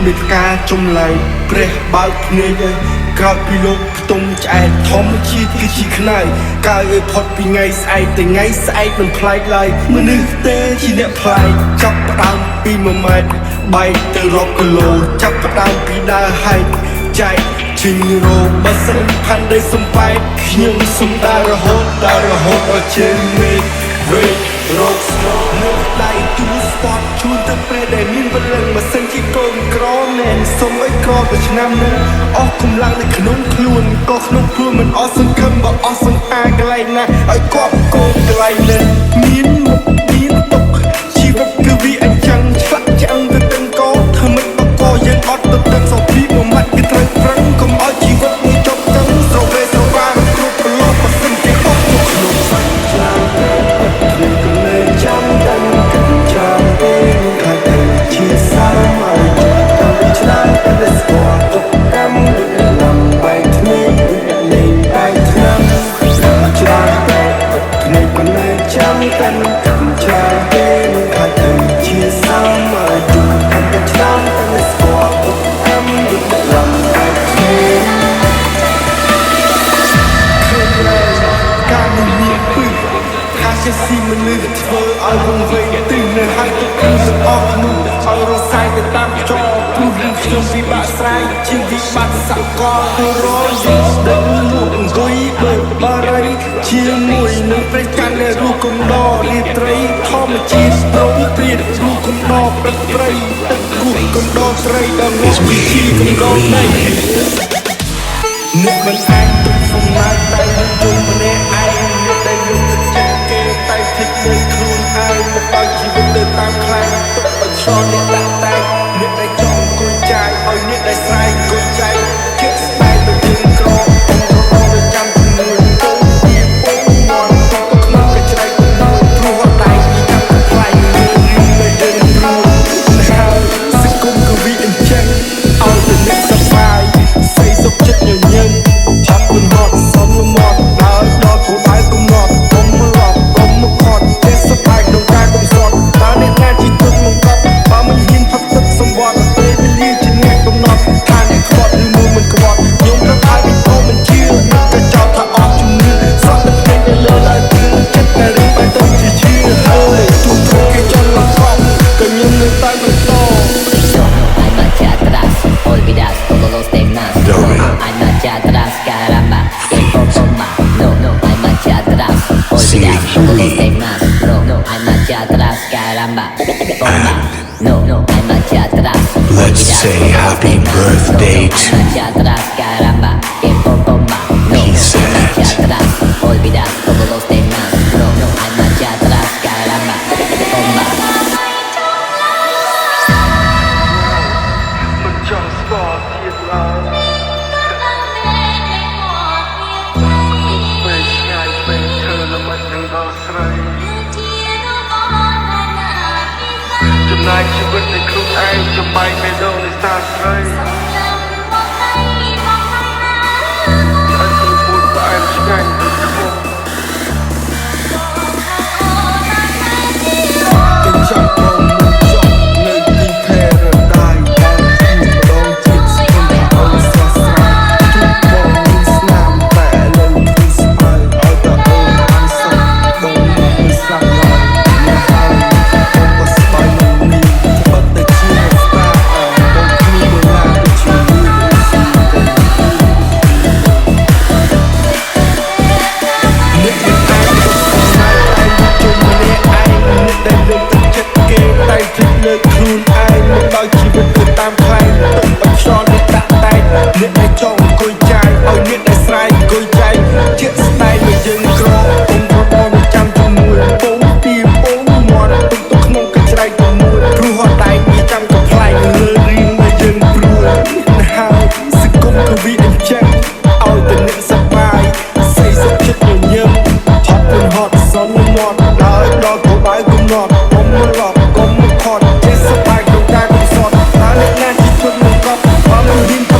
មេផ្កាចំឡៃព្រះបើកភ្នែកឲ្យក្រោយពីលោកផ្ទុំឆ្អែតធម្មជាតិគឺជាខ្នើយកើឲ្យផុតពីថ្ងៃស្អែកតែថ្ងៃស្អែកមិនប្លែកឡើយមនុស្សទេជាអ្នកប្លែកចាប់ផ្ដើមពី1ម៉ែត្របែកទៅរាប់គីឡូចាប់ផ្ដើមពីដើរហែកចែកជិញរោបើសិនផាន់ដីសំបែកខ្ញុំសុំដើររហូតដល់ជើងមេឃវេរោគស្មោកនៅដៃទូស្ពតជូនទៅព្រះដែលមានបលឹងបើសិនជាកូនក្រមែនសុំឲ្យក្រទៅឆ្នាំនោះអស់កម្លាំងនៅក្នុងខ្លួនក៏ក្នុងខ្លួនមិនអស់សង្ឃឹមបើអស់សង្ហាកន្លែងណាឲ្យគប់កូនកន្លែងនេះមានមុខមានទុកជីវិតគឺវាអញ្ចឹងឆ្លាក់ឆ្អឹងទៅទាំងកោធ្វើមិនបកយើងអត់ទៅទាំងសោពីមួយម៉ាត់គឺត្រូវប្រឹងកុំឲ្យជីវិតមួយចប់ទៅស្រវេស្រវាងគ្រប់ប្រឡប់បើសិនជាអស់ទៅក្នុងសាច់ឆ្លាងចាំតែគិតចាំទេខាងតែជាសាមឲ្យតាមឆ្លាងតែស្គាល់ទុកកម្មលំបែកគ្នាលេងបែកឆ្នាំឆ្លាងតែគ្នាក៏នៅចាំតែគិតចាំទេខាងតែជាសាមឲ្យតាមឆ្លាងតែស្គាល់ទុកកម្មលំបែកគ្នាការមានពឹងថាជាស៊ីមនុស្សធ្វើឲ្យវង្វេងទិញនៅហើយទៅគឺសអស់នោះឲ្យរសាយទៅតាមចោព្រោះរឿងខ្ញុំពិបាកស្រាយជាវិបត្តិសកលទៅរយស្ដីលោកអង្គុយបើបារីជាមួយនឹងព្រះច័ន្ទដែលរូបកំដររាត្រីធម្មជាតិប្រងព្រាតរូបកំដរព្រឹកព្រៃទឹកគូកំដរត្រីដល់មកវិធីកំដរដីនឹកមិនអាចទុកសំណាយតែយើងជុំម្នាក់ឯងអ្នកដែលយកទៅចិត្តគេតែចិត្តលើខ្លួនឯងមកឲ្យជីវិតទៅតាមខ្លាំងទុកឲ្យឆ្លងអ្នកដាក់តែអ្នកដែលចង់អង្គុយចាយឲ្យអ្នកដែលស្រែកអង្គុយចាយជាក់ស្ដែងទៅយើងក្រអងទៅចាំជំនួយទៅពីពងមាត់ទៅក្នុងកញ្ច្រែកទៅព្រោះតែពីចាំទៅខ្លាំងរឿងទៅយើងរួចហើយសង្គមក៏វាអញ្ចឹងឲ្យទៅអ្នកសប្បាយសេសុខចិត្តញញឹមឆាប់មិនហត់សំលមាត់ដើរដល់គោលដៅកំណត់កុំរត់កុំមកខត់ចេះសប្បាយក្នុងការកំសត់តើអ្នកណាជាទុកមកកប់បើមិនហ៊ានផឹកទឹកសម្បត្តិពេលវេលាជាអ្នកកំណត់ថាអ្នកខ្វាត់ឬមួយមិនខ្វាត់ខ្ញុំទៅឲ្យពីកុំមិនជឿនឹងតែចោលថាអស់ជំនឿសក់ទឹកភ្នែកនៅលើឡើយគឺចិត្តតែរឿងបែបទៅជាជឿហើយទូទៅគេចង់មកកប់ក៏ខ្ញុំនៅតែបន្ត I'm marcha atrás, olvidas todos los temas. No, I'm marcha atrás, caramba, que bomba. No, I'm marcha atrás, olvidas todos los temas. No, I'm marcha atrás, caramba, bomba. No, I'm marcha atrás. Let's say happy birthday to I'm marcha atrás, caramba, que bomba. No, I'm marcha atrás, olvidas todos los temas. No, I'm marcha atrás, caramba, bomba. ចង់ស្គាល់ទៀតឡើយពេលឆ្ងាយពេលឈើល្មិចនឹងដល់ស្រីចំណាយជីវិតនៃខ្លួនឯងចំបាយបេះដូងនៃសាស្ត្រីហើយគឺពួនផ្អែមឆ្ងាញ់ដូចខ្មុំទាំងចាំព្រមនឹងចប់នៅទីផេរដៃខ្លួនឯងមកដល់ជីវិតទៅតាមខ្លាំងទុកឲ្យខ្យល់នេះដាក់តែអ្នកដែលចង់អង្គុយចាយឲ្យអ្នកដែលស្រែកអង្គុយចាយជាក់ស្ដែងមកយើងក្រពុំប្រដងចាំជាមួយពងពីពងមាត់ទុកទៅក្នុងកញ្ច្រែកទៅមួយព្រោះតែវាចាំកំ ប្លែកលើរៀងមកយើងព្រួយហើយសង្គមក៏វាអញ្ចឹងឲ្យតែអ្នកសប្បាយសេសុខចិត្តញញឹមហត់មិនហត់សំមាត់ដើរដល់គោលដៅកំណត់កុំរត់កុំខត់ចេះសប្បាយក្នុងការកំសត់តើអ្នកណាជាជនមកកប់បើមិនហ៊ាន